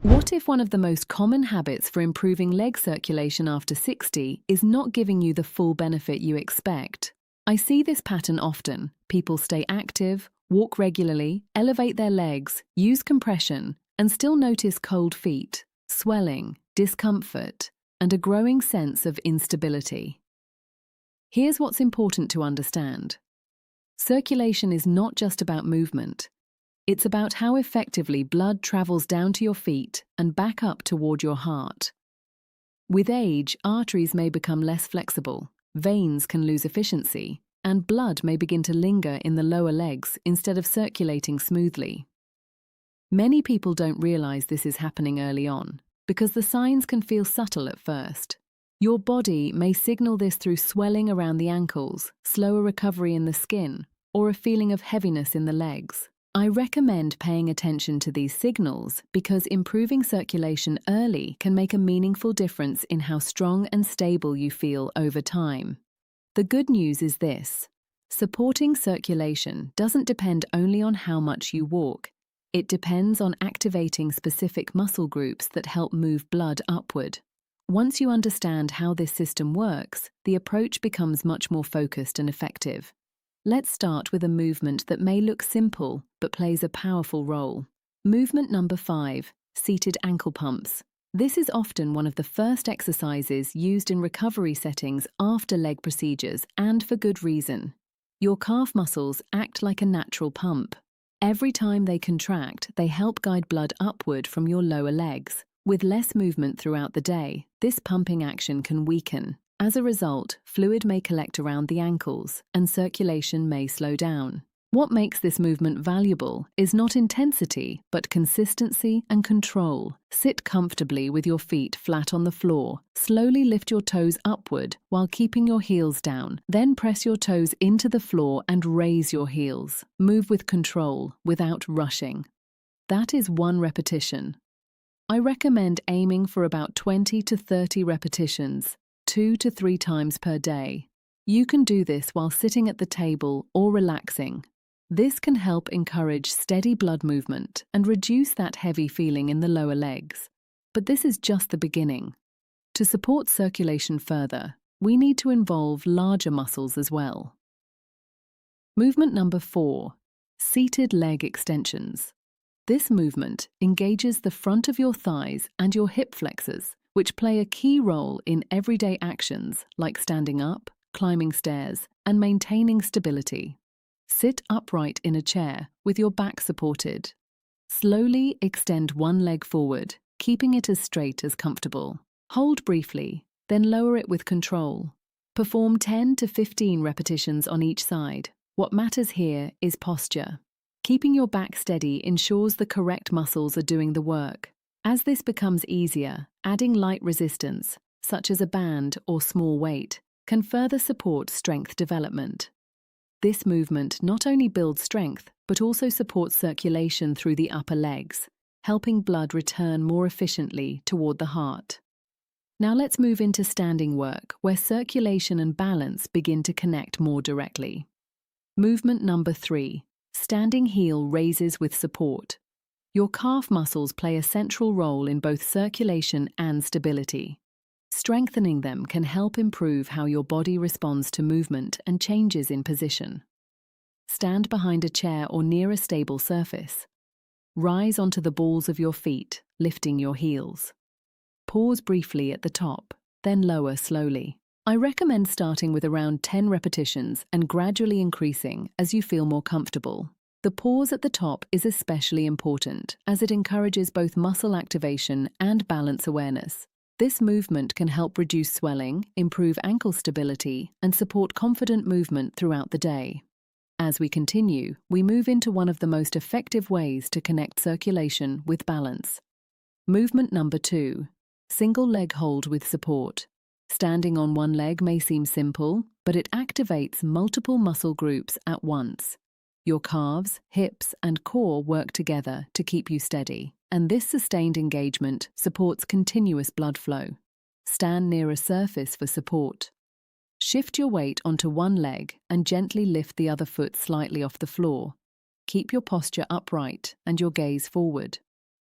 What if one of the most common habits for improving leg circulation after 60 is not giving you the full benefit you expect? I see this pattern often. People stay active, walk regularly, elevate their legs, use compression, and still notice cold feet, swelling, discomfort, and a growing sense of instability. Here's what's important to understand. Circulation is not just about movement. It's about how effectively blood travels down to your feet and back up toward your heart. With age, arteries may become less flexible, veins can lose efficiency, and blood may begin to linger in the lower legs instead of circulating smoothly. Many people don't realize this is happening early on because the signs can feel subtle at first. Your body may signal this through swelling around the ankles, slower recovery in the skin, or a feeling of heaviness in the legs. I recommend paying attention to these signals because improving circulation early can make a meaningful difference in how strong and stable you feel over time. The good news is this: supporting circulation doesn't depend only on how much you walk. It depends on activating specific muscle groups that help move blood upward. Once you understand how this system works, the approach becomes much more focused and effective. Let's start with a movement that may look simple but plays a powerful role. Movement number 5, seated ankle pumps. This is often one of the first exercises used in recovery settings after leg procedures, and for good reason. Your calf muscles act like a natural pump. Every time they contract, they help guide blood upward from your lower legs. With less movement throughout the day, this pumping action can weaken. As a result, fluid may collect around the ankles, and circulation may slow down. What makes this movement valuable is not intensity, but consistency and control. Sit comfortably with your feet flat on the floor. Slowly lift your toes upward while keeping your heels down. Then press your toes into the floor and raise your heels. Move with control, without rushing. That is 1 repetition. I recommend aiming for about 20 to 30 repetitions, 2 to 3 times per day. You can do this while sitting at the table or relaxing. This can help encourage steady blood movement and reduce that heavy feeling in the lower legs. But this is just the beginning. To support circulation further, we need to involve larger muscles as well. Movement number 4, seated leg extensions. This movement engages the front of your thighs and your hip flexors, which play a key role in everyday actions like standing up, climbing stairs, and maintaining stability. Sit upright in a chair with your back supported. Slowly extend one leg forward, keeping it as straight as comfortable. Hold briefly, then lower it with control. Perform 10 to 15 repetitions on each side. What matters here is posture. Keeping your back steady ensures the correct muscles are doing the work. As this becomes easier, adding light resistance, such as a band or small weight, can further support strength development. This movement not only builds strength, but also supports circulation through the upper legs, helping blood return more efficiently toward the heart. Now let's move into standing work, where circulation and balance begin to connect more directly. Movement number 3, standing heel raises with support. Your calf muscles play a central role in both circulation and stability. Strengthening them can help improve how your body responds to movement and changes in position. Stand behind a chair or near a stable surface. Rise onto the balls of your feet, lifting your heels. Pause briefly at the top, then lower slowly. I recommend starting with around 10 repetitions and gradually increasing as you feel more comfortable. The pause at the top is especially important as it encourages both muscle activation and balance awareness. This movement can help reduce swelling, improve ankle stability, and support confident movement throughout the day. As we continue, we move into one of the most effective ways to connect circulation with balance. Movement number 2, single leg hold with support. Standing on one leg may seem simple, but it activates multiple muscle groups at once. Your calves, hips, and core work together to keep you steady, and this sustained engagement supports continuous blood flow. Stand near a surface for support. Shift your weight onto one leg and gently lift the other foot slightly off the floor. Keep your posture upright and your gaze forward.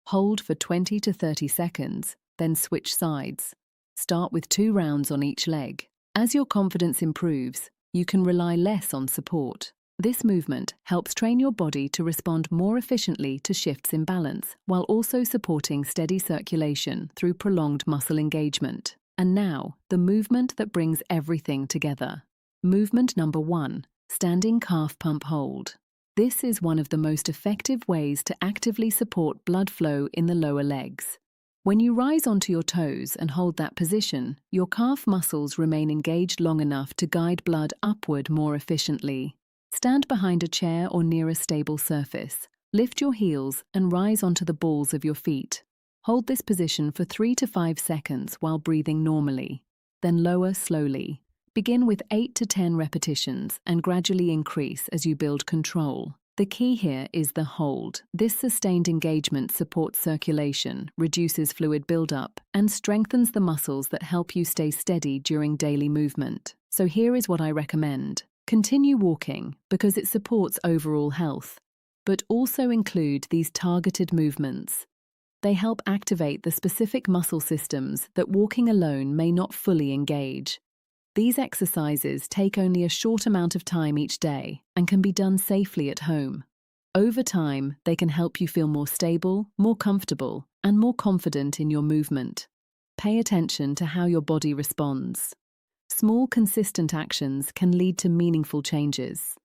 Hold for 20 to 30 seconds, then switch sides. Start with 2 rounds on each leg. As your confidence improves, you can rely less on support. This movement helps train your body to respond more efficiently to shifts in balance, while also supporting steady circulation through prolonged muscle engagement. And now, the movement that brings everything together. Movement number 1, standing calf pump hold. This is one of the most effective ways to actively support blood flow in the lower legs. When you rise onto your toes and hold that position, your calf muscles remain engaged long enough to guide blood upward more efficiently. Stand behind a chair or near a stable surface. Lift your heels and rise onto the balls of your feet. Hold this position for 3 to 5 seconds while breathing normally. Then lower slowly. Begin with 8 to 10 repetitions and gradually increase as you build control. The key here is the hold. This sustained engagement supports circulation, reduces fluid buildup, and strengthens the muscles that help you stay steady during daily movement. So here is what I recommend. Continue walking because it supports overall health, but also include these targeted movements. They help activate the specific muscle systems that walking alone may not fully engage. These exercises take only a short amount of time each day and can be done safely at home. Over time, they can help you feel more stable, more comfortable, and more confident in your movement. Pay attention to how your body responds. Small, consistent actions can lead to meaningful changes.